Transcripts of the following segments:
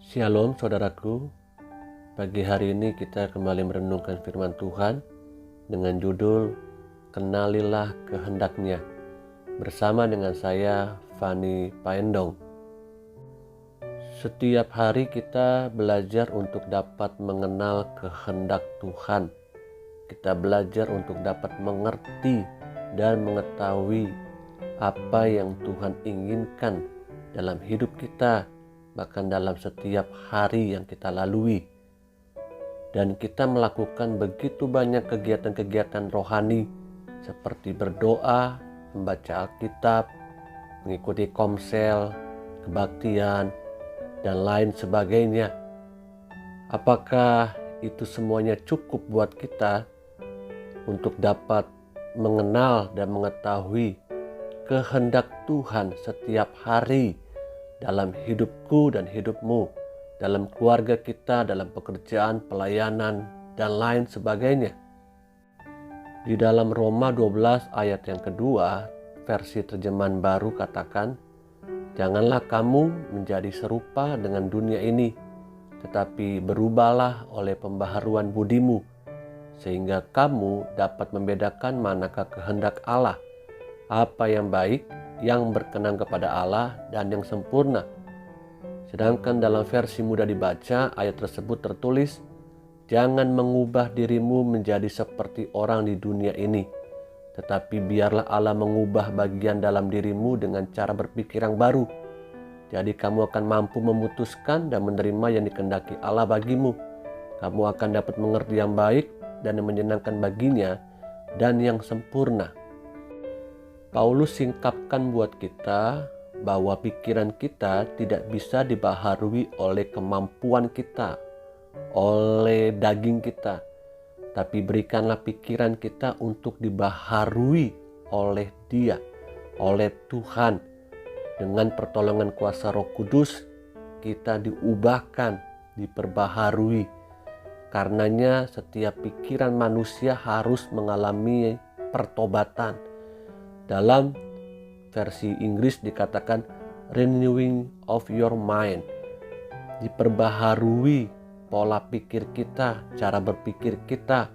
Shalom saudaraku, pagi hari ini kita kembali merenungkan firman Tuhan dengan judul Kenalilah Kehendaknya bersama dengan saya Fani Paendong. Setiap hari kita belajar untuk dapat mengenal kehendak Tuhan. Kita belajar untuk dapat mengerti dan mengetahui apa yang Tuhan inginkan dalam hidup kita, bahkan dalam setiap hari yang kita lalui. Dan kita melakukan begitu banyak kegiatan-kegiatan rohani seperti berdoa, membaca Alkitab, mengikuti komsel, kebaktian, dan lain sebagainya. Apakah itu semuanya cukup buat kita untuk dapat mengenal dan mengetahui kehendak Tuhan setiap hari dalam hidupku dan hidupmu, dalam keluarga kita, dalam pekerjaan, pelayanan, dan lain sebagainya? Di dalam Roma 12 ayat yang kedua, versi terjemahan baru katakan, "Janganlah kamu menjadi serupa dengan dunia ini, tetapi berubahlah oleh pembaharuan budimu, sehingga kamu dapat membedakan manakah kehendak Allah, apa yang baik, yang berkenan kepada Allah, dan yang sempurna." Sedangkan dalam versi mudah dibaca, ayat tersebut tertulis, "Jangan mengubah dirimu menjadi seperti orang di dunia ini, tetapi biarlah Allah mengubah bagian dalam dirimu dengan cara berpikir yang baru. Jadi kamu akan mampu memutuskan dan menerima yang dikehendaki Allah bagimu. Kamu akan dapat mengerti yang baik dan yang menyenangkan baginya dan yang sempurna." Paulus singkapkan buat kita bahwa pikiran kita tidak bisa dibaharui oleh kemampuan kita, oleh daging kita, tapi berikanlah pikiran kita untuk dibaharui oleh Dia, oleh Tuhan. Dengan pertolongan kuasa Roh Kudus, kita diubahkan, diperbaharui. Karenanya setiap pikiran manusia harus mengalami pertobatan. Dalam versi Inggris dikatakan renewing of your mind. Diperbaharui pola pikir kita, cara berpikir kita,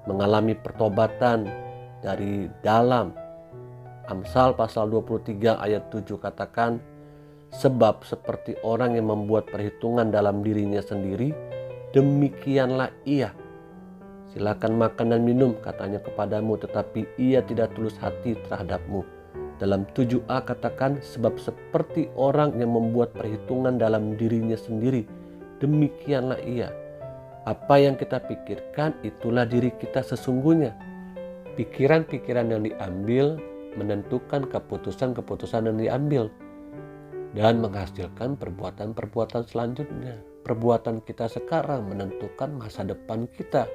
mengalami pertobatan dari dalam. Amsal pasal 23 ayat 7 katakan, "Sebab seperti orang yang membuat perhitungan dalam dirinya sendiri, demikianlah ia. Silakan makan dan minum," katanya kepadamu, "tetapi ia tidak tulus hati terhadapmu." Dalam 7a katakan, "Sebab seperti orang yang membuat perhitungan dalam dirinya sendiri, demikianlah ia." Apa yang kita pikirkan, itulah diri kita sesungguhnya. Pikiran-pikiran yang diambil menentukan keputusan-keputusan yang diambil dan menghasilkan perbuatan-perbuatan selanjutnya. Perbuatan kita sekarang menentukan masa depan kita.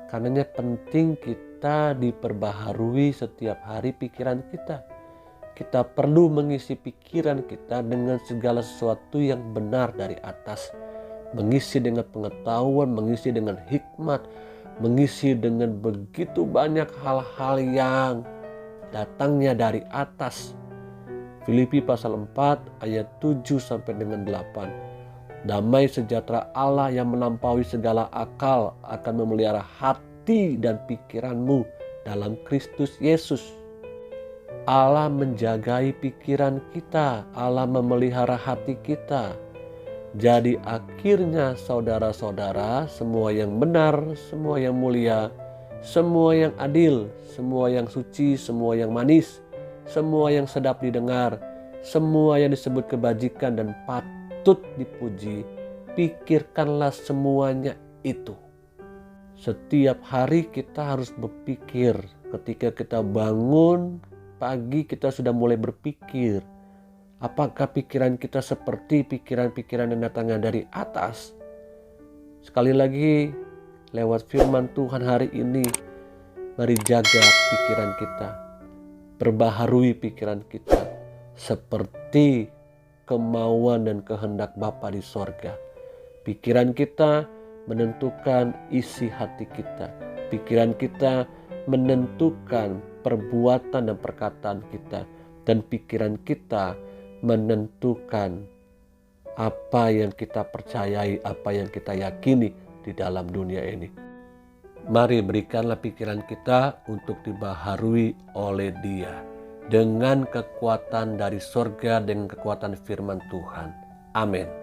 Karenanya penting kita diperbaharui setiap hari pikiran kita. Kita perlu mengisi pikiran kita dengan segala sesuatu yang benar dari atas. Mengisi dengan pengetahuan, mengisi dengan hikmat, mengisi dengan begitu banyak hal-hal yang datangnya dari atas. Filipi pasal 4 ayat 7 sampai dengan 8. "Damai sejahtera Allah yang melampaui segala akal akan memelihara hati dan pikiranmu dalam Kristus Yesus." Allah menjagai pikiran kita, Allah memelihara hati kita. Jadi akhirnya saudara-saudara, semua yang benar, semua yang mulia, semua yang adil, semua yang suci, semua yang manis, semua yang sedap didengar, semua yang disebut kebajikan dan patut dipuji, pikirkanlah semuanya itu. Setiap hari kita harus berpikir. Ketika kita bangun pagi, kita sudah mulai berpikir. Apakah pikiran kita seperti pikiran-pikiran yang datangnya dari atas? Sekali lagi, lewat firman Tuhan hari ini, mari jaga pikiran kita. Perbaharui pikiran kita seperti kemauan dan kehendak Bapa di sorga. Pikiran kita menentukan isi hati kita. Pikiran kita menentukan perbuatan dan perkataan kita. Dan pikiran kita menentukan apa yang kita percayai, apa yang kita yakini di dalam dunia ini. Mari berikanlah pikiran kita untuk dibaharui oleh Dia dengan kekuatan dari sorga, dengan kekuatan firman Tuhan. Amin.